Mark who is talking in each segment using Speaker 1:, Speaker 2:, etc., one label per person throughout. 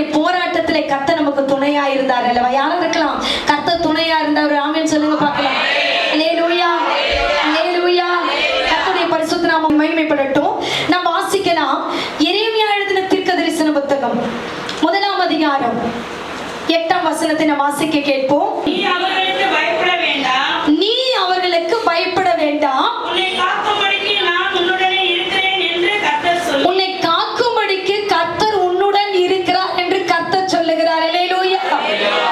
Speaker 1: நம்முடைய போராட்டத்திலே கர்த்தர் நமக்கு துணையா இருந்தார் அல்லவா? யாரும் இருக்கலாம் கர்த்தர் துணையா இருந்தார், ஒரு ஆமென் சொல்லுங்க பார்க்கலாம். அல்லேலூயா, அல்லேலூயா. கர்த்தருடைய பரிசுத்த நாமம் மகிமைப்படட்டும். நாம் வாசிக்கலாம் எரேமியா எழுதின தீர்க்கதரிசன புத்தகம் 1ஆம் அதிகாரம் 8ஆம் வசனத்தை நாம் வாசிக்க கேட்போம்.
Speaker 2: நீ அவர்களுக்கு பயப்பட வேண்டாம்,
Speaker 1: நீ அவர்களுக்கு பயப்பட வேண்டாம்,
Speaker 2: உன்னை காக்கும்படிக்கு நான் உன்னுடனே இருக்கிறேன் என்று கர்த்தர் சொல்லுகிறார்.
Speaker 1: உன்னை காக்கும்படிக்கு கர்த்தர் உன்னுடன் இருக்கிறார் என்று கர்த்தர் சொல்லுகிறார். அல்லேலூயா,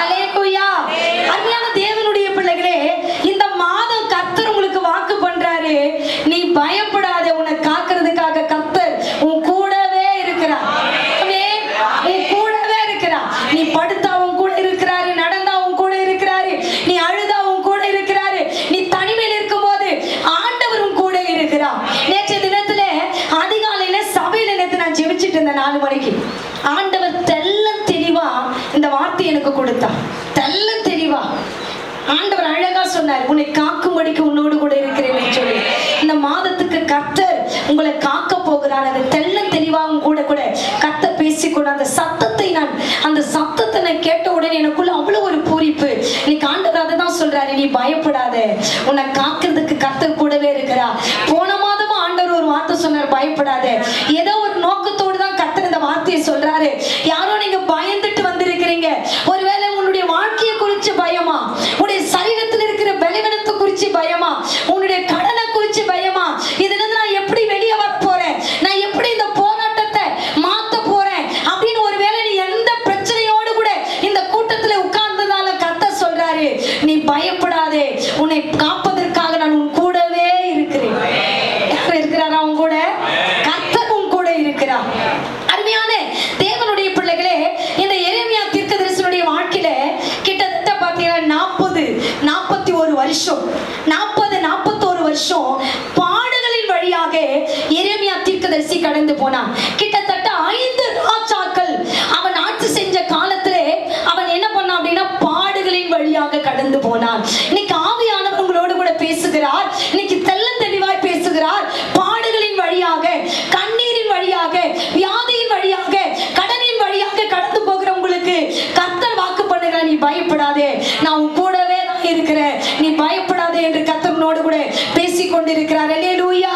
Speaker 1: அல்லேலூயா. அருமையான தேவனுடைய பிள்ளைகளே, இந்த மாதம் கர்த்தர் உங்களுக்கு வாக்கு பண்றாரு, நீ பயப்படாத, உன்னை காக்கிறதுக்காக கர்த்தர் உன் கூடவே இருக்கிறார். உன் கூடவே இருக்கிறார். நீ படுத்தா உன் கூட இருக்கிறாரு, நடந்தா உன் கூட இருக்கிறாரு, நீ அழுதா உன் கூட இருக்கிறாரு, நீ தனிமையில் இருக்கும் போது ஆண்டவர் உன் கூட இருக்கிறார். நேற்றைய தினத்துல அதிகாலையில சபையில நேற்று நான் ஜெபிச்சுட்டு இருந்தேன் 4 மணிக்கு. ஆண்டவர் தெல்ல தெளிவா இந்த வார்த்தை எனக்கு கொடுத்தா. தெல்ல தெளிவா ஆண்டவர் அழகா சொன்னார், உன்னை காக்கும்படிக்கு உன்னோடு கூட இருக்கிறேன்னு சொல்லி. இந்த மாதத்துக்கு கர்த்தர் உங்களை காக்க போகிறார். அது தெல்ல தெளிவா உங்க கூட கூட கர்த்தர் பேசிக்கொண்டு அந்த சத்தத்தை நான் கேட்ட உடனே எனக்குள்ள அவ்வளவு ஒரு பூரிப்பு. இன்னைக்கு ஆண்டவர் அதை தான் சொல்றாரு, நீ பயப்படாத, உன்னை காக்கிறதுக்கு கர்த்தர் கூடவே இருக்கிறா. போன மாதமும் ஆண்டவர் ஒரு வார்த்தை சொன்னார், பயப்படாத. ஏதோ ஒரு நோக்கத்தோடு தான் கர்த்தர் இந்த வார்த்தையை சொல்றாரு. யாரோ நீங்க பயந்துட்டு வந்திருக்கிறீங்க. ஒருவேளை உன்னுடைய வாழ்க்கையை குறிச்சு பயமா, உன்னுடைய சரீரத்தில் இருக்கிற பலவீனத்தை குறிச்சு பயமா, உன்னுடைய கடனை குறிச்சு பயமா, இதுல இருந்து நான் எப்படி வெளியே வர போறேன், நான் எப்படி இந்த போராட்டத்தை மாத்த போறேன் அப்படின்னு ஒருவேளை நீ எந்த பிரச்சனையோடு கூட இந்த கூட்டத்துல உட்கார்ந்ததால கர்த்தர் சொல்றாரு, நீ பயப்படாதே, உன்னை காப்பதற்காக நான் உன் கூடவே இருக்கிறேன். யார் இருக்கிறாரா உன் கூட? கர்த்தர் உன் கூட இருக்கிறார். அருமையான தேவனுடைய பிள்ளைகளே, இந்த எரேமியா தீர்க்கதரிசனுடைய வாழ்க்கையில கிட்டத்தட்ட பாத்தீங்கன்னா 41 வருஷம் 41 வருஷம் பாடுகளின் வழியாக எரேமியா தீர்க்கதரிசி கடந்து போனான். கிட்டத்தட்ட 5 ராஜாக்கள் அவன் ஆட்சி செஞ்ச காலத்திலே அவன் என்ன பண்ணான் அப்படின்னா பாடுகளின் வழியாக கடந்து போனான். இன்னைக்கு ஆவியானவர் உங்களோடு கூட பேசுகிறார். இன்னைக்கு தெல்ல தெளிவாய் பேசுகிறார். பாடுகளின் வழியாக, கண்ணீரின் வழியாக, வியாதியின் வழியாக, கடனின் வழியாக கடந்து போகிற உங்களுக்கு கர்த்தர் வாக்கு பண்ணுகிறார், நீ பயப்படாதே, நான் உன் கூடவே தான் இருக்கிறேன், நீ பயப்படாதே என்று கர்த்தரோடு கூட பேசிக் கொண்டிருக்கிறார். அல்லேலூயா.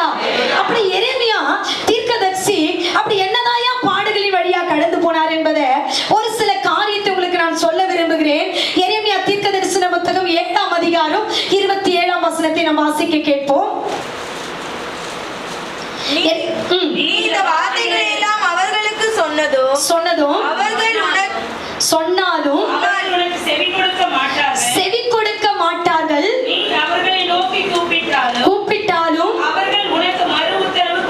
Speaker 1: அப்படி எரேமியா தீர்க்கதரிசி அப்படி என்னதாயா பாடுகளின் வழியா கடந்து போனார் என்பதை ஒரு சில காரியத்தை உங்களுக்கு நான் சொல்ல விரும்புகிறேன். எரேமியா தீர்க்கதரிசன புத்தகம் 7ஆம் அதிகாரம் 27ஆம் வசனத்தை நாம் வாசிக்க கேட்போம்.
Speaker 3: நீ இந்த வார்த்தைகளை எல்லாம் அவர்களுக்கு சொன்னதும் அவர்கள் உனக்கு
Speaker 1: சொன்னாலும்
Speaker 2: அவர்களுக்கு செவி கொடுக்க மாட்டார்கள். நீ அவர்களை நோக்கி கூப்பிட்டாலும் அவர்கள் உனக்கு மறு உத்தரவு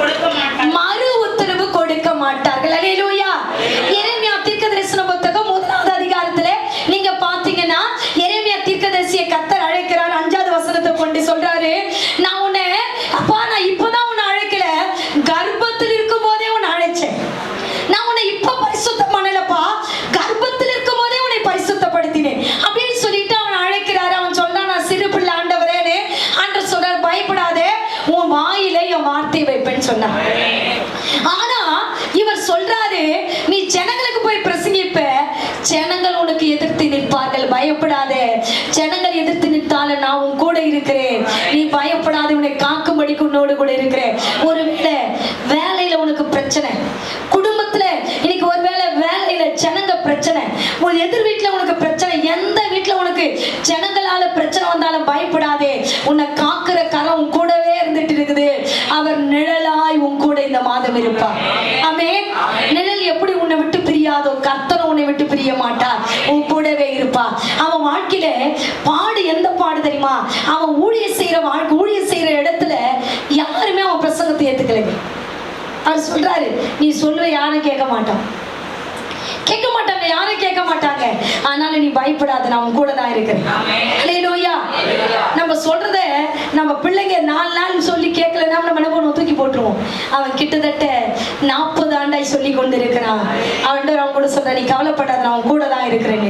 Speaker 2: கொடுக்க மாட்டார்கள். அல்லேலூயா. எரேமியா தீர்க்கதரிசன புத்தகம் 1ஆவது அதிகாரத்திலே நீங்க பாத்தீங்கன்னா எரேமியா தீர்க்கதரிசியை கர்த்தர் அழைக்கிறார். 5வது வசனத்தை கொண்டு சொல்றாரு, நான் உன்னை அப்பா நான் இப்பதான் உன்னை அழைக்கல, கர்ப்பத்தில் இருக்கும் போதே உன்னை அழைச்சேன். நான் உன்னை இப்ப பரிசுத்தம் பண்ணலப்பா, கர்ப்பத்தில் இருக்கும் போதே உன்னை பரிசுத்தப்படுத்தினேன் அப்படின்னு சொல்லிட்டு அவன் அழைக்கிறாரு. அவன் சொல்றான், நான் சிறு பிள்ளை ஆண்டவரேன்னு. ஆண்டவர் சொல்றாரு, பயப்படாதே, உன் வாயில என் வார்த்தை வைப்பேன்னு சொன்னார். ஆனா இவர் சொல்றாரு, நீ ஜனங்களுக்கு போய் பிரசங்கிப்ப, ஜனங்கள் உனக்கு எதிர்த்து நிற்பார்கள், பயப்படாதே, ஜனங்கள் எதிர்த்து நிற்றாலும் நான் உன் கூட இருக்கிறேன், நீ பயப்படாதே, உன்னை காக்கும்படிக்கு உன்னோடு கூட இருக்கிறேன். ஒருவேளை வேலையில உனக்கு பிரச்சனை, குடும்பத்துல இன்னைக்கு ஒருவேளை வேலையில ஜனங்க பிரச்சனை, ஒரு எதிர் வீட்டுல உனக்கு பிரச்சனை, எந்த வீட்டுல உனக்கு ஜனங்களால பிரச்சனை வந்தாலும் பயப்படாதே, உன்னை காக்குற கரம் உன் கூடவே இருந்துட்டு இருக்குது. அவர் நிழலாய் உன் கூட இந்த மாதம் இருப்பார். ஆமென். நிழல் எப்படி உன்னை விட்டு பிரியாதோ, கர்த்தர் உன்னை விட்டு பிரிய மாட்டார், உன் கூடவே இருப்பார். அவன் வாழ்க்கையில பாடு எந்த பாடு தெரியுமா? அவன் ஊழியம் செய்யற இடத்துல யாருமே அவன் பிரசங்கத்தை ஏத்துக்கலைங்க. அவர் சொல்றாரு, நீ சொல்லுவ யாரும் கேட்க மாட்டாங்க, யாரும் கேட்க மாட்டாங்க, ஆனாலும் நீ பயப்படாத, நான் உன் கூட தான் இருக்கிறேன். அல்லேலூயா. நம்ம சொல்றத நம்ம பிள்ளைங்க 4 நாள் சொல்லி கேட்கலன்னா நம்ம என்ன பண்ணுவோம், தூக்கி போட்டுருவோம். அவன் கிட்டத்தட்ட 40 ஆண்டாய் சொல்லி கொண்டு இருக்கிறான். அவன் கூட சொல்ற, நீ கவலைப்படாத, நான் உன் கூட தான் இருக்கிறேன்,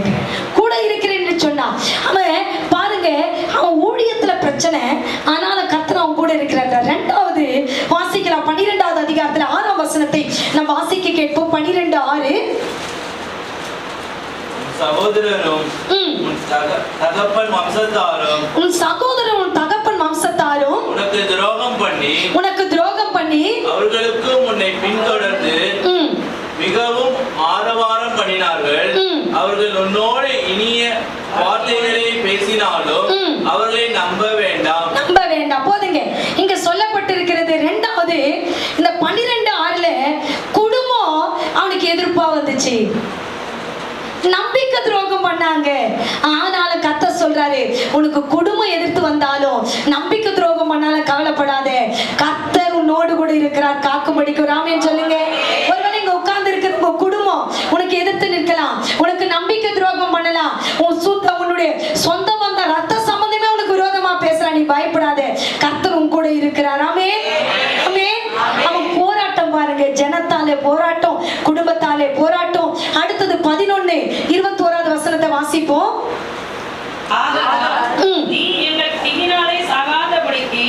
Speaker 2: கூட இருக்கிறேன்னு சொன்னான். அவன் பாருங்க, அவன் ஊழியத்துல பிரச்சனை, ஆனாலும் கர்த்தர் அவன் கூட இருக்கிறார். 2வது வாசிக்கலாம் 12வது அதிகாரத்துல 6ஆம் வசனத்தை நம்ம வாசிக்க கேட்போம். 12:6.
Speaker 4: சகோதரரும் உன் தகப்பன் வம்சத்தாரும்
Speaker 1: உன் சகோதரன் உன் தகப்பன் வம்சத்தாரும்
Speaker 4: உனக்கு துரோகம் பண்ணி அவர்களுக்கு உன்னை பின்தொடர்ந்து மிகவும் ஆரவாரம் பண்ணினார்கள். அவர்கள் உன்னோடு இனிய வார்த்தைகளை பேசினாலும் அவர்களை நம்ப வேண்டாம்.
Speaker 1: போதுங்க. இங்க சொல்லப்பட்டிருக்கிறது இரண்டாவது இந்த 12:6 குடும்பம் அவனுக்கு எதிர்ப்பா வந்துச்சு, நம்பிக்கை துரோகம் பண்ணாங்க. ஆனாலும் கர்த்தர் சொல்றாரு, உனக்கு குடும்பம் எதிர்த்து வந்தாலும் நம்பிக்கை துரோகம் பண்ணாலும் கவலைப்படாத, கர்த்தர் உன்னோடு கூட இருக்கிறார், காக்கும்படிக்கு ஆமென் சொல்லுங்க. ஒருவேளை இங்க உட்கார்ந்து இருக்கிற குடும்பம் உனக்கு எதிர்த்து நிற்கலாம், உனக்கு நம்பிக்கை துரோகம் பண்ணலாம், உன்னுடைய சொந்த வந்த ரத்த சம்பந்தமே உனக்கு விரோதமா பேசுறான், நீ பயப்படாத, கர்த்தர் உன் கூட இருக்கிறார். ஆமென் ஆமென். அவன் போராட்டம் பாருங்க, ஜனத்தாலே போராட்டம், குடும்பத்தாலே போராட்டம். அடுத்தது 11:21 வசனத்தை வாசிப்போம்.
Speaker 5: நீ எங்கள் கையினாலே சாகாதபடிக்கு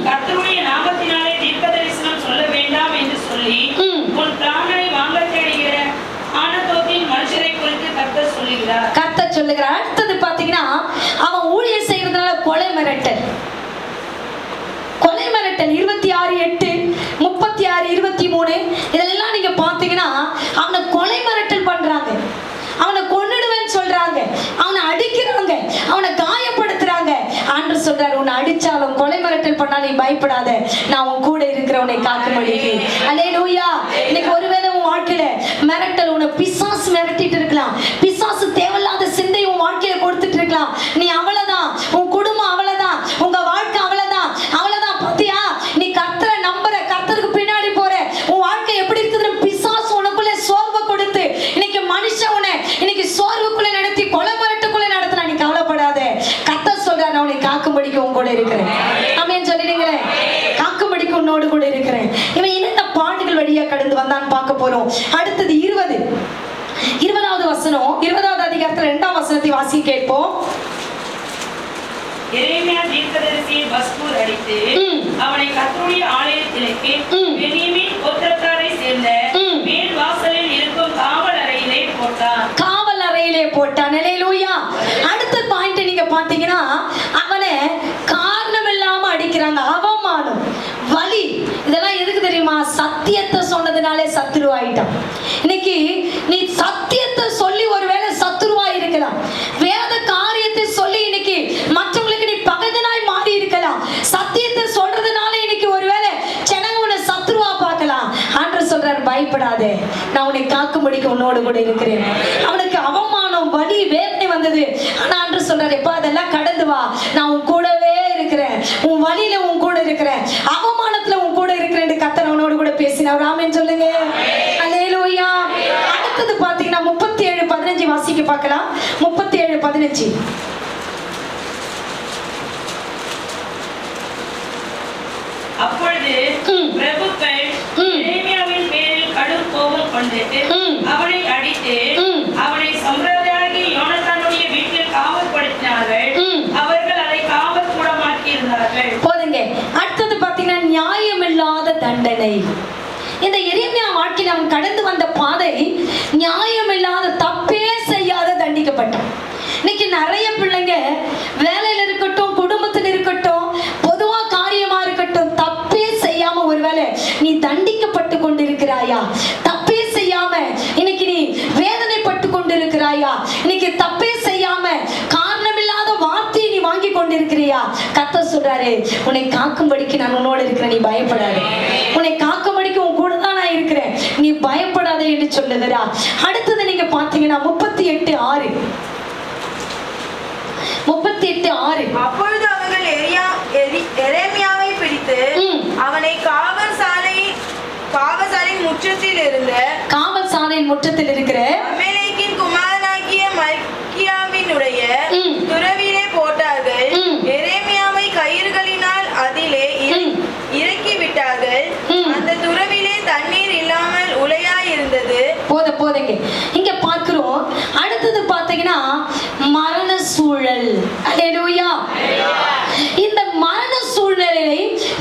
Speaker 5: கர்த்தருடைய நாமத்தினாலே தீர்க்கதரிசனம் சொல்ல வேண்டாம் என்று சொல்லி உன் பிராணனை வாங்க தேடுகிற ஆனதோத்தின் மனுஷரை குறித்து கர்த்தர் சொல்லுகிறார்.
Speaker 1: அடுத்தது பாத்தீங்கன்னா அவன் ஊழியம் செய்யறதுனால கொலை மிரட்டல் 26:8, 36:23 இதெல்லாம் நீங்க பாத்தீங்கன்னா அவனை கொலை மிரட்டல் பண்றாங்க, அவனை கொன்னுடுவேன்னு சொல்றாங்க, அவனை அடிக்கிறாங்க, அவனை காயப்படுத்துறாங்க. ஆண்டவர் சொல்றாரு, உன்னை அடிச்சாலும் கொலை மிரட்டல் பண்ணா நீ பயப்படாத, நான் உன் கூட இருக்கிறவனை காக்கும்படிக்கு. அல்லேலூயா. இன்னைக்கு ஒருவேளை உன் வாழ்க்கையில மிரட்டல், உன்னை பிசாசு மிரட்டிட்டு இருக்கலாம், பிசாசு தேவையில்லாத சிந்தை உன் வாழ்க்கையில கொடுத்துட்டு இருக்கலாம், நீ அவ்வளவுதான், உன் குடும்பம் அவ்வளவுதான், உங்க வாழ்க்கை அவ்வளவுதான், அவ்வளவுதான். பாத்தியா, நீ கர்த்தரை நம்புற, கர்த்தருக்கு பின்னாடி போற, உன் வாழ்க்கை எப்படி இருக்குதுன்னு பிசாசு உனக்குள்ள சோர்வை கொடுத்து இன்னைக்கு மனுஷன் உன்னை இன்னைக்கு சோர்வுக்குள்ள நடத்தி கொலை மிரட்டுக்குள்ள நடத்தினா நீ கவலைப்படாத, கர்த்தர் சொல்றாரு, நான் உன்னை காக்கும்படிக்கு உன் கூட இருக்கிறேன். ஆமென் சொல்லிடுங்களேன். காக்கும்படிக்கு உன்னோடு கூட இருக்கிறேன். இவன் என்னென்ன பாடுகள் வழியா கடந்து வந்தான்னு பார்க்க போறோம். அடுத்தது 20வது வசனம், 20வது அதிகாரத்துல 2ஆம் வசனத்தை வாசி கேட்போம்.
Speaker 5: எரேமியா தீர்க்கதரிசியை பஸ்கூர் அடித்து அவனை கர்த்தருடைய ஆலயத்திற்கு பென்யமீன் கோத்திரத்தாரை சேர்ந்த மேல் வாசலில் இருக்கும் காவல் அறையிலே போட்டான். அல்லேலூயா. அடுத்த பாயிண்ட் நீங்க பாத்தீங்கன்னா அவனை காரணம் இல்லாம அடிக்கிறாங்க. அவமானம், வலி, இதெல்லாம் எதுக்கு தெரியுமா? சத்தியத்தை சொன்னதுனாலே சத்துருவாயிட்டான். இன்னைக்கு நீ சத்தியத்தை சொல்லி ஒருவேளை சத்துருவா இருக்கலாம், வேத காரியத்தை சொல்லி இன்னைக்கு மற்றவங்களுக்கு நீ பகைவனாய் மாறி இருக்கலாம், சத்தியத்தை சொல்றதுனால இன்னைக்கு ஒருவேளை ஜனங்க உன்னை சத்துருவா பார்க்கலாம். ஆண்டவர் சொல்றாரு, பயப்படாதே, நான் உன்னை காக்கும்படிக்கு உன்னோடு கூட இருக்கிறேன். அவனுக்கு அவமானம், வலி, வேதனை வந்தது. ஆனா ஆண்டவர் சொல்றாரு, எப்ப அதெல்லாம் கடந்து வா, நான் உன் கூடவே இருக்கிறேன், உன் வழியில உன் கூட இருக்கிறேன், அவமானத்துல உன் கூட இருக்கிறேன். கர்த்தர் அவனோடு கூட பேசினார். ஆமென் சொல்லுங்க. அல்லேலூயா. அடுத்தது பாத்தீங்கன்னா 37:15 வாசிக்க பார்க்கலாம். 37:15. அப்பொழுது பிரபுக்கள் எரேமியாவின் பேரில் கடும் கோபம் கொண்டு அவனை அடித்து அவனை சம்பிரதாயி யோனத்தானுடைய வீட்டில் காவல்படுத்தினார்கள். அவர்கள் அதை காவல் கூடமாக்கி இருந்தார்கள்.
Speaker 1: போதுங்க. அடுத்தது பாத்தீங்கன்னா நியாயமில்லாத தண்டனை. இந்த எரேமியா வாழ்க்கையில் அவன் கடந்து வந்த பாதை நியாயமில்லாத, தப்பே செய்யாத தண்டிக்கப்பட்டான். இன்னைக்கு நிறைய பிள்ளைங்க வேலையில இருக்கட்டும், குடும்பத்தில் இருக்கட்டும், பொதுவா காரியமா இருக்கட்டும், தப்பே செய்யாம ஒருவேளை நீ தண்டிக்கப்பட்டு கொண்டிருக்கிறாயா? தப்பே செய்யாம இன்னைக்கு நீ வேதனைப்பட்டு கொண்டிருக்கிறாயா? இன்னைக்கு தப்பே செய்யாம காரணமில்லாத வார்த்தையை நீ வாங்கி கொண்டிருக்கிறியா? கர்த்தர் சொல்றாரு, உன்னை காக்கும்படிக்கு நான் உன்னோடு இருக்கிறேன், நீ பயப்படாத, உன்னை காக்கும்படிக்கு உன் கூட தான் நான் இருக்கிறேன், நீ பயப்படாத என்று சொல்லுகிறா. அடுத்தது நீங்க பாத்தீங்கன்னா 38:6. அப்பொழுது
Speaker 3: அவர்கள் எரேமியாவை பிடித்து அவனை காவல் சாலையின் முற்றத்தில் இருக்கிற அமலேக்கின் குமாரனாகிய மல்கியாவினுடைய துறவிலே போட்டார்கள். எரேமியாவை கயிறுகளினால் அதிலே இறக்கி விட்டார்கள். அந்த துறவிலே தண்ணீர் இல்லாமல் உலையாயிருந்தது.
Speaker 1: போதுங்க. இங்க பார்க்கிறோம். அடுத்தது பாத்தீங்கன்னா மரண சூழல். அல்லேலூயா. இந்த மரண சூழலை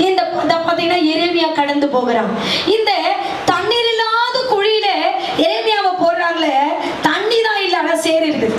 Speaker 1: இந்த பாத்தீங்கன்னா எரேமியா கடந்து போகிறான். இந்த தண்ணீர் இல்லாத குழியில எரேமியாவை போடுறாங்களே, தண்ணி தான் இல்ல, ஆனா சேர் இருக்குது.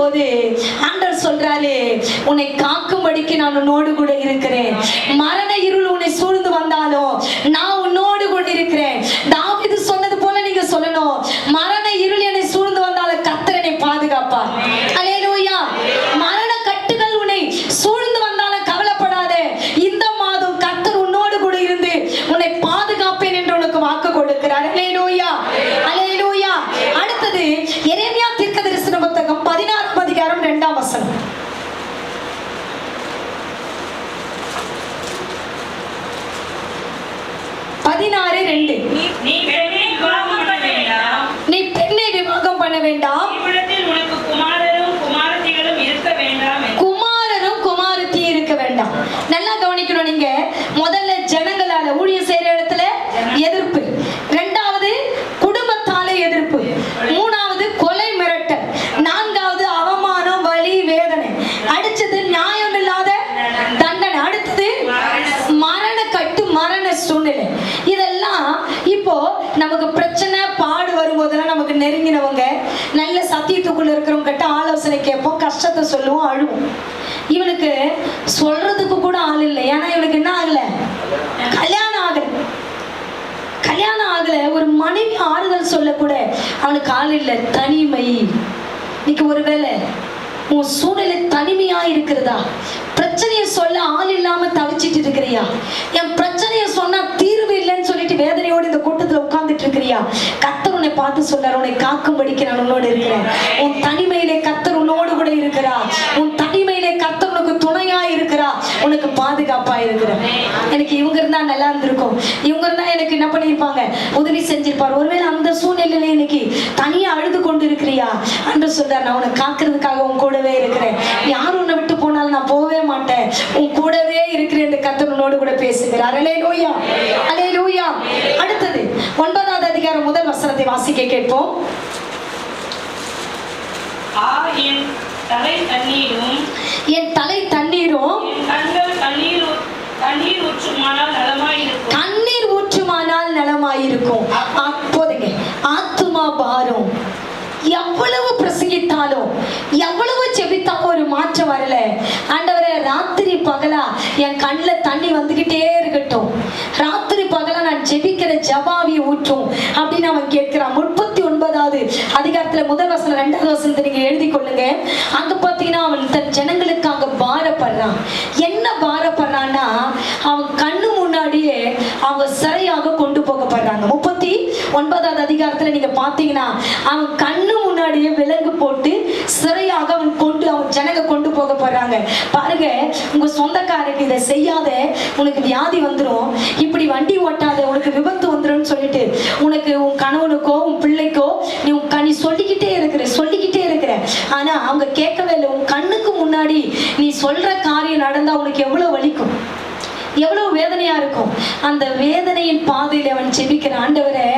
Speaker 5: போது ஆண்டவர் சொல்றாரு, உன்னை காக்கும்படிக்கு நான் உன்னோடு கூட இருக்கிறேன். மரண இருள் உன்னை சூழ்ந்து வந்தாலும் நான் உன்னோடு கூட இருக்கிறேன். தாவீது சொன்னது போல நீங்க சொல்லணும், மரண இருள் என்னை சூழ்ந்து வந்தாலும் கர்த்தர் என்னை பாதுகாப்பார். அல்லேலூயா. மரண கட்டுகள் உன்னை சூழ்ந்து வந்தாலும் கவலைப்படாதே, இந்த மாதம் கர்த்தர் உன்னோடு கூட இருந்து உன்னை பாதுகாப்பேன் என்று உனக்கு வாக்கு கொடுக்கிறார். அல்லேலூயா, அல்லேலூயா. அடுத்தது எரேமியா தீர்க்கதரிசன புத்தகம் 16ஆம் அதிகாரம் 2ஆம் வசனம். 16:2.
Speaker 6: நீ பெண்ணை விவாகம் பண்ண வேண்டாம்.
Speaker 5: நீ பெண்ணை விவாகம் பண்ண வேண்டாம்.
Speaker 6: இவ்விடத்தில் உனக்கு குமாரரும் குமாரத்திகளும் இருக்க வேண்டாம்.
Speaker 5: குமாரரும் குமாரத்தி இருக்க வேண்டாம். நல்லா கவனிக்கணும். நீங்க முதல்ல ஜனங்களால ஊழியம் செய்யற இடத்துல எதிர்ப்பு, இரண்டாவது குடும்பத்தால எதிர்ப்பு, மூணாவது கொலை மிரட்டல், நான்காவது அவமானம், வலி, வேதனை, அடுத்தது நியாயம் இல்லாத தண்டனை, அடுத்தது மரண கட்டு, மரண சூழ்நிலை. இதெல்லாம் இப்போ நமக்கு பிரச்சனை பாடு வரும்போதெல்லாம் நமக்கு நெருங்கினவங்க நல்ல சத்தியத்துக்குள்ள இருக்கிறவங்க கிட்ட ஆலோசனை கேட்போம், கஷ்டத்தை சொல்லுவோம், அழுவோம். இவனுக்கு சொல்றதுக்கு கூட ஆள் இல்லை. ஏன்னா இவனுக்கு என்ன ஆகல, கல்யாணம் ஆகல. கல்யாணம் ஆகல. ஒரு மனைவி ஆறுதல் சொல்ல கூட அவனுக்கு ஆள் இல்லை. தனிமை. இன்னைக்கு ஒருவேளை உன் சூழ்நிலை தனிமையா இருக்கிறதா? பிரச்சனையை சொல்ல ஆள் இல்லாம தவிச்சிட்டு இருக்கிறியா? என் பிரச்சனையை சொன்னா தீர்வு இல்லைன்னு சொல்லிட்டு வேதனையோடு இந்த கூட்டத்துல உட்கார்ந்துட்டு இருக்கிறியா? கர்த்தர் உன்னை பார்த்து சொல்றார், உன்னை காக்கும்படிக்கு நான் உன்னோடு இருக்கிறேன். உன் தனிமையிலே கர்த்தர் உன்னோடு கூட இருக்கிறா. உன் தனிமையிலே கர்த்தர் உனக்கு துணையா இருக்கிறா, உனக்கு பாதுகாப்பா இருக்கிறார். எனக்கு இவங்க இருந்தா நல்லா இருந்திருக்கும், இவங்க இருந்தா எனக்கு என்ன பண்ணிருப்பாங்க, உதவி செஞ்சிருப்பார். ஒருவேளை அந்த சூழ்நிலையில இன்னைக்கு தனியா அழுது கொண்டு இருக்கிறியா? அன்று சொல்றார், நான் உன்னை காக்குறதுக்காக உன் கூடவே இருக்கிறேன். யாரும் உன்னை விட்டு போனாலும் நான் போவே மாட்டேன், உன் கூடவே இருக்கிறேன் என்று கர்த்தர் உன்னோடு கூட பேசுகிறார். அல்லேலூயா, அல்லேலூயா. அடுத்தது 9ஆவது அதிகாரம் 1 வசனத்தை வாசிக்க கேட்போம்.
Speaker 6: என் தலை தண்ணீரும்
Speaker 5: என் தலை தண்ணீரும்
Speaker 6: என் கண்கள் தண்ணீர் ஊற்றுமானால் நலமாயிருக்கும்.
Speaker 5: கண்ணீர் ஊற்றுமானால் நலமாயிருக்கும். அப்போதுங்க ஆத்துமா பாரம். எவ்வளவு பிரசங்கித்தாலும் எவ்வளவு ஜெபித்தாலும் ஒரு மாற்றம் வரல. ஆண்டவரே, ராத்திரி பகலா என் கண்ணில் தண்ணி வந்துகிட்டே இருக்கட்டும், ராத்திரி பகலா நான் ஜெபிக்கிற ஜபாவி ஊற்றும் அப்படின்னு அவன் கேட்கிறான். 39ஆவது அதிகாரத்துல 1 வசனம் 2ஆவது வசனத்தை நீங்க எழுதி கொள்ளுங்க. அங்க பாத்தீங்கன்னா அவன் தன் ஜனங்களுக்காக பாரப்படுறான். என்ன பாரப்படுறான்னா, அவன் கண்ணு முன்னாடியே அவங்க சிறையாக கொண்டு போகப்படுறாங்க. 39ஆவது அதிகாரத்துல நீங்க பாத்தீங்கன்னா அவன் கண்ணு முன்னாடியே விலங்கு போட்டு சிறையாக அவன் ஜனங்க கொண்டு போகப்படுறாங்க. பாருங்க, உங்க சொந்தக்காரருக்கு இதை செய்யாத, உனக்கு வியாதி வந்துடும், இப்படி வண்டி ஓட்டாத, உனக்கு விபத்து வந்துடும் சொல்லிட்டு உனக்கு உன் கணவனுக்கோ உன் பிள்ளைக்கோ நீ சொல்லிக்கிட்டே இருக்கிற. ஆனா அவங்க கேட்கவே இல்லை. உன் கண்ணுக்கு முன்னாடி நீ சொல்ற காரியம் நடந்தா உனக்கு எவ்வளவு வலிக்கும், எவ்வளவு வேதனையா இருக்கும். அந்த வேதனையின் பாதையில அவன் ஜெபிக்கிற, ஆண்டவரே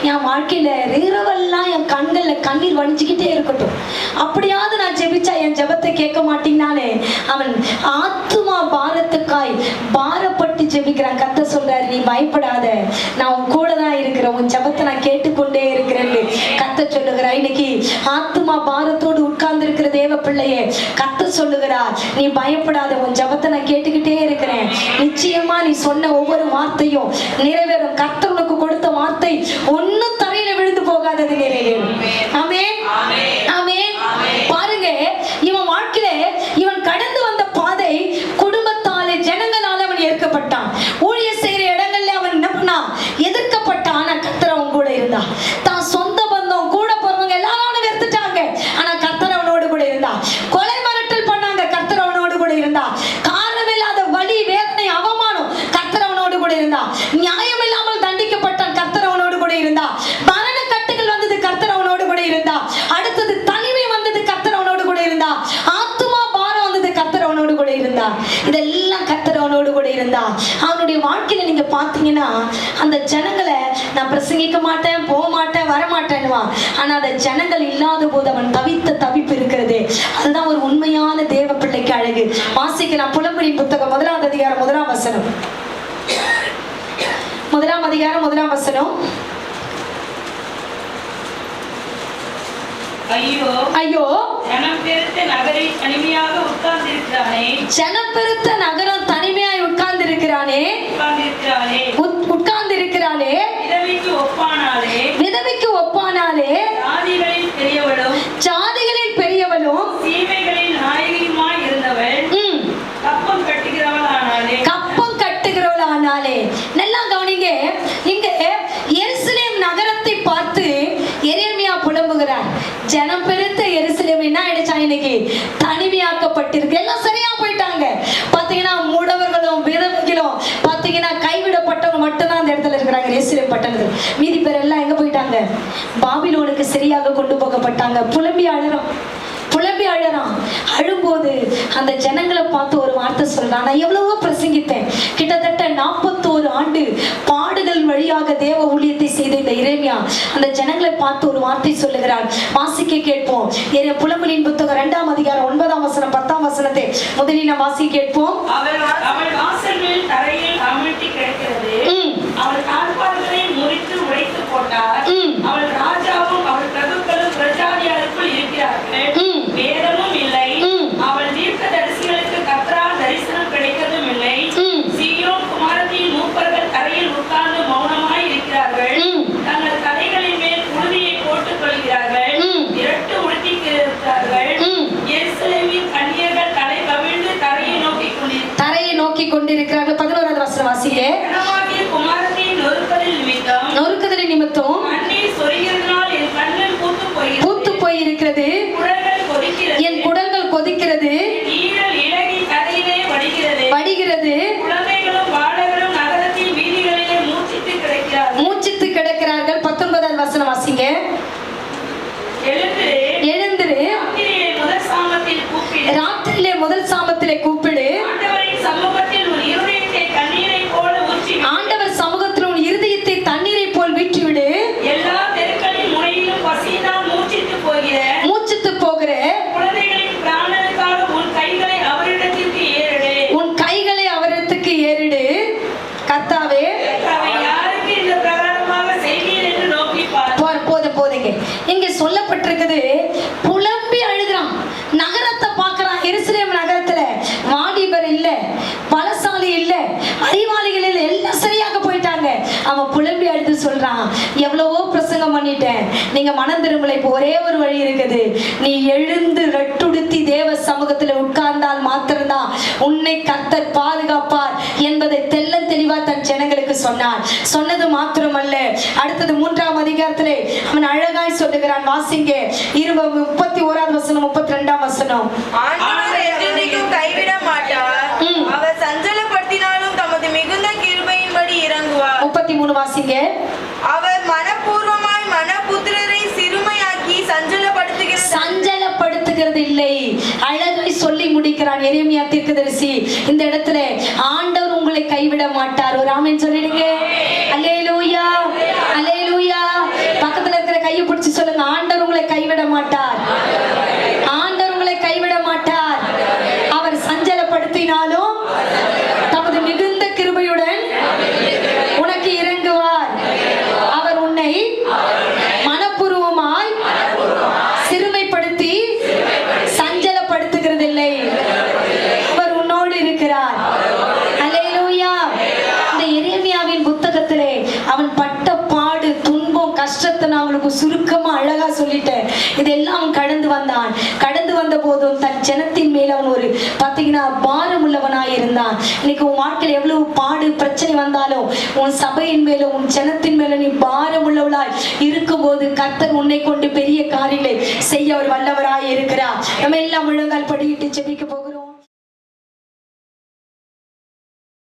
Speaker 5: என் வாழ்க்கையில இரவெல்லாம் என் கண்கள்ல கண்ணீர் வடிஞ்சுக்கிட்டே இருக்கட்டும், அப்படியாவது நான் ஜெபிச்சா என் ஜெபத்தை கேட்க மாட்டீங்கனாலே அவன் ஆத்துமா பாரத்துக்காய் பாரப்பட்டு ஜெபிக்கிறான். கர்த்தர் சொல்றாரு, நீ பயப்படாத, நான் உன் கூட தான் இருக்கிறேன், உன் ஜெபத்தை நான் கேட்டுக்கொண்டே இருக்கிறேன்னு கர்த்தர் சொல்லுகிறார். இன்னைக்கு ஆத்துமா பாரத்தோடு உட்கார்ந்து இருக்கிற தேவ பிள்ளையே கர்த்தர் சொல்லுகிறார், நீ பயப்படாத, உன் ஜெபத்தை நான் கேட்டுக்கிட்டே இருக்கிறேன். நிச்சயமா நீ சொன்ன ஒவ்வொரு வார்த்தையும் நிறைவேறும். கர்த்தர் உனக்கு கொடுத்த வார்த்தை ஒன்னும் தரையில விழுந்து போகாதது நிறைவேறும். ஆமென், ஆமென். பாருங்க, இவன் வாழ்க்கையில இவன் கடந்து வந்த பாதை குடும்பத்தாலே ஜனங்களால அவன் ஏற்கப்பட்டான். ஊழிய செய்யற இடங்கள்ல அவன் என்ன பண்ணா, எதிர்க்கப்பட்டான். ஆனா கர்த்தர் அவன் கூட இருந்தா. தான் சொந்த பந்தம் கூட பிறந்தவங்க எல்லாரும் அவனை வெறுத்துட்டாங்க, ஆனா கர்த்தர் அவனோடு கூட இருந்தா. கொலை மிரட்டல் பண்ணாங்க, கர்த்தர் அவனோடு கூட இருந்தா. காரணம் இல்லாத வலி, வேதனை, அவமானம், கர்த்தர் அவனோடு கூட இருந்தா. நியாயம் இல்லாமல் தண்டிக்கப்பட்டான், கர்த்தர் அவனோடு கூட இருந்தா. மரண கட்டுகள் வந்தது, கர்த்தர் அவனோடு கூட இருந்தா. அடுத்தது தனிமை வந்தது, கர்த்தர் அவனோடு கூட இருந்தா. ஆத்துமா பாரம் வந்தது, கர்த்தர் அவனோடு கூட இருந்தா. இதெல்லாம் கர்த்தர் அவனோடு கூட இருந்தா. அவனுடைய வாழ்க்கையில நீங்க பாத்தீங்கன்னா அந்த ஜனங்களை நான் பிரசங்கிக்க மாட்டேன், போக மாட்டேன், வரமாட்டேன்னுவான். ஆனா அந்த ஜனங்கள் இல்லாத போது அவன் தவித்த தவிப்பு இருக்கிறது. அதுதான் ஒரு உண்மையான தேவ பிள்ளைக்கு அழகு. வாசிக்கலாம். புலம்பலின் புத்தகம் 1ஆவது அதிகாரம் 1ஆம் வசனம். 1ஆம் அதிகாரம் 1ஆம் வசனம்.
Speaker 6: ஐயோ
Speaker 5: ஐயோ
Speaker 6: ஜனம் பெருத்த நகரில் தனிமையாக உட்கார்ந்திருக்கிறானே
Speaker 5: ஜனம் பெருத்த நகரம் தனிமையாய் உட்கார்ந்திருக்கிறானே உட்கார்ந்திருக்கிறாளே
Speaker 6: விதவைக்கு ஒப்பானாலே
Speaker 5: விதவைக்கு ஒப்பானாலே
Speaker 6: ஜாதிகளில் பெரியவளும் சீமைகளில் நாயகியுமாய் இருந்தவள் கப்பம்
Speaker 5: கட்டுகிறவளானாலே. நல்லா கவனிங்க, இங்க எருசலேம் நகரத்தை பார்த்து எரேமியா புலம்புகிறார். ஜனம் பெருத்த எருசலேம் என்ன ஆயிடுச்சா, இன்னைக்கு தனிமையாக்கப்பட்டிருக்கு. எல்லாம் சரியா போயிட்டாங்க. பாத்தீங்கன்னா மூடவர்களும் விதவைகளும் பாத்தீங்கன்னா கைவிடப்பட்டவங்க மட்டும்தான் அந்த இடத்துல இருக்கிறாங்க எருசலேம் பட்டணத்தில். மீதி பேர் எல்லாம் எங்க போயிட்டாங்க? பாபிலோனுக்கு சரியாக கொண்டு போகப்பட்டாங்க. புலம்பி அழறான். அழும்போது அந்த ஜனங்களை பார்த்து ஒரு வார்த்தை சொல்றான். நான் எவ்வளவோ பிரசங்கித்தேன். கிட்டத்தட்ட 41 ஆண்டு பாடுகள் வழியாக தேவ ஊழியத்தை செய்த இந்த எரேமியா அந்த ஜனங்களை பார்த்து ஒரு வார்த்தை சொல்லுகிறார். வாசிக்க கேட்போம். புலம்பலின் புத்தகம் 2ஆம் அதிகாரம் 9ஆம் வசனம் 10ஆம் வசனத்தை முதலில் நாம் வாசிக்க கேட்போம்.
Speaker 6: அவள் வாசல்கள் தரையில் அமிழ்த்தி கிடக்கிறது. அவள் கால்பாடுகளை முறித்து உடைத்து போட்டார். அவள் ராஜாவும் அவள் பிரபுக்களும் பிரஜாதியாருக்குள் இருக்கிறார்கள். வேதமும் இல்லை. அவள் தீர்க்கதரிசிகளுக்கு கர்த்தரால் தரிசனம் கிடைத்ததும் இல்லை. சீயோன் குமாரத்தின் மூப்பர்கள் தரையில் உட்கார்ந்து மௌனமாய் இருக்கிறார்கள். தங்கள் தலைகளின் மேல் புழுதியை போட்டுக் கொள்கிறார்கள். இரட்டு உடுத்திக்கிறார்கள். எருசலேமின் கன்னியர்கள் தலை கவிழ்ந்து தரையை நோக்கி கொண்டிருக்கிறார்கள். 11ஆவது வசனம் வாசிங்க. குமாரத்தின் நொறுக்குதலின் நிமித்தம் கண்ணீர் சொரிகிறதுனால் என் கண்கள் பூத்து போயிருக்கிறது. என் குடல்கள் கொதிக்கிறது. வடிகிறது. குழந்தைகளும் பாலகரும் நகரத்தின் வீதிகளிலே மூச்சித்து கிடக்கிறார்கள். 19ஆவது வசனம் வாசிங்க. எழுந்திரு ராத்திரியிலே முதல் சாமத்திலே கூப்பிடு. ஆண்டவர் சமூகத்தில் உன் இருதயத்தை தண்ணீரை போல் வீற்றிவிடு. எல்லா தெருக்களின் முனையிலும் பசியினால் மூச்சித்து போகிற குழந்தைகளின் பிராணனுக்காக உன் கைகளை அவரிடத்துக்கு ஏறிடு. கர்த்தாவே யாருக்கு இந்த பிரகாரமாக செய்வீர் என்று நோக்கி போதுங்க. இங்க சொல்லப்பட்டிருக்குது, புலம்பி அழுகிறான். நகரத்தை பார்க்கிறான். எருசலேம் நகரத்துல வாலிபர் இல்ல, பலசாலி இல்ல, அறிவாளிகள் இல்ல, எல்லாம் சரியாக போயிட்டாங்க. அவன் புலம்பி அழுது சொல்றான், எவ்வளவோ பிரசங்கம் பண்ணிட்டேன், நீங்க மனம் திரும்பல. இப்போ ஒரே ஒரு வழி இருக்குது. நீ எழுந்து ரட்டுடுத்தி தேவ சமூகத்துல உட்கார்ந்தால் மாத்திரம்தான் உன்னை கர்த்தர் பாதுகாப்பார் என்பதை தெள்ள தெளிவா தன் ஜனங்களுக்கு சொன்னான். சொன்னது மாத்திரமல்ல, அடுத்தது 3ஆம் அதிகாரத்திலே அவன் அழகாய் சொல்லுகிறான். வாசிங்க. 31ஆவது வசனம் 32ஆம் வசனம்.
Speaker 3: ஆண்டவர் என்றென்றைக்கும் கைவிட மாட்டார். அவர் சஞ்சலப்படுத்தினாலும் தமது மிகுந்த கிருபையின்படி இறங்குவார்.
Speaker 5: 33 வாசிங்க.
Speaker 3: அவர் மனப்பூர்வமாய் மனபுத்திரரை சிறுமையாக்கி
Speaker 5: சஞ்சலப்படுத்துகிறது இல்லை. அழகாய் சொல்லி முடிக்கிறான் எரேமியா தீர்க்கதரிசி. இந்த இடத்துல ஆண்டவர் உங்களை கைவிட மாட்டார். ஒரு ஆமென் சொல்லிடுங்க. அல்லேலூயா, அல்லேலூயா. பக்கத்துல இருக்கிற கையை பிடிச்சு சொல்லுங்க, ஆண்டவர் உங்களை கைவிட மாட்டார். ஆண்டவர் உங்களை கைவிட மாட்டார். அவர் சஞ்சலப்படுத்தினாலும் தமது மிகுந்த கிருபையுடன் உனக்கு இறங்குவார். அவர் உன்னை மனப்பூர்வமாய் சிறுமைப்படுத்தி சஞ்சலப்படுத்துகிறதில்லை. அவர் உன்னோடு இருக்கிறார். அல்லேலூயா. இந்த எரேமியாவின் புத்தகத்திலே அவன் பட்ட பாடு, துன்பம், கஷ்டத்தை நான் அவனுக்கு சுருக்கமா அழகா சொல்லிட்டேன். இதெல்லாம் கடந்து வந்தான். கடந்து வந்த போதும் தன் ஜனத்தின் மேல அவன் ஒரு பாத்தீங்கன்னா பாரம் உள்ளவனாய் இருந்தான். இன்னைக்கு உன் வாழ்க்கையில எவ்வளவு பாடு பிரச்சனை வந்தாலும் உன் சபையின் மேல உன் ஜனத்தின் மேல நீ பாரம் உள்ளவளாய் இருக்கும் போது கர்த்தர் உன்னை கொண்டு பெரிய காரியங்களை செய்ய அவர் வல்லவராய் இருக்கிறார். நம்ம எல்லாம் முழங்கால் படியிட்டு ஜெபிக்க போகிறோம்.